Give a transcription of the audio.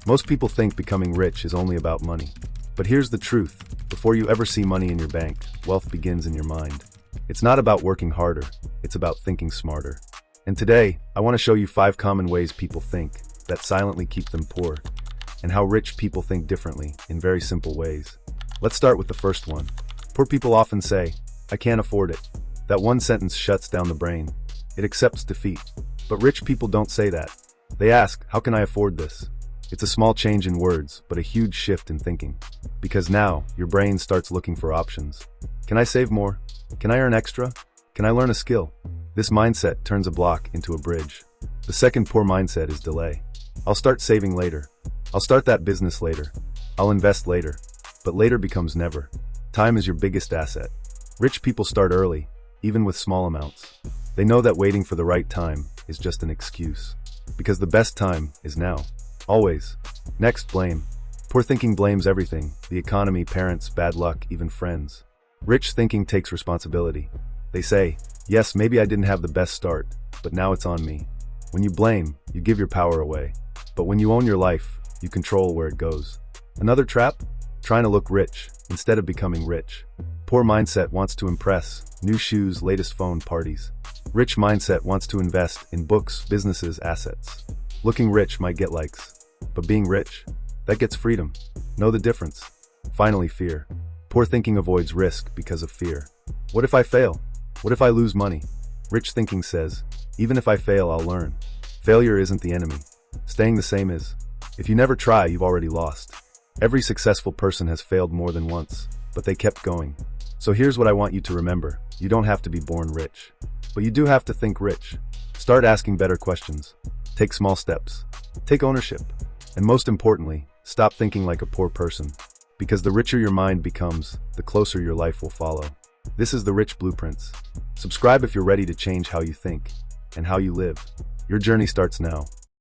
Most people think becoming rich is only about money. But here's the truth. Before you ever see money in your bank, wealth begins in your mind. It's not about working harder, it's about thinking smarter. And today, I want to show you 5 common ways people think that silently keep them poor, and how rich people think differently in very simple ways. Let's start with the first one. Poor people often say, "I can't afford it." That one sentence shuts down the brain. It accepts defeat. But rich people don't say that. They ask, "How can I afford this?" It's a small change in words, but a huge shift in thinking. Because now, your brain starts looking for options. Can I save more? Can I earn extra? Can I learn a skill? This mindset turns a block into a bridge. The second poor mindset is delay. I'll start saving later. I'll start that business later. I'll invest later. But later becomes never. Time is your biggest asset. Rich people start early, even with small amounts. They know that waiting for the right time is just an excuse. Because the best time is now. Always. Next, blame. Poor thinking blames everything: the economy, parents, bad luck, even friends. Rich thinking takes responsibility. They say, "Yes, maybe I didn't have the best start, but now it's on me." When you blame, you give your power away. But when you own your life, you control where it goes. Another trap? Trying to look rich instead of becoming rich. Poor mindset wants to impress: new shoes, latest phone, parties. Rich mindset wants to invest in books, businesses, assets. Looking rich might get likes, but being rich, that gets freedom. Know the difference. Finally, fear. Poor thinking avoids risk because of fear. What if I fail? What if I lose money? Rich thinking says, even if I fail, I'll learn. Failure isn't the enemy. Staying the same is. If you never try, you've already lost. Every successful person has failed more than once, but they kept going. So here's what I want you to remember. You don't have to be born rich, but you do have to think rich. Start asking better questions. Take small steps. Take ownership. And most importantly, stop thinking like a poor person. Because the richer your mind becomes, the closer your life will follow. This is the Rich Blueprints. Subscribe if you're ready to change how you think and how you live. Your journey starts now.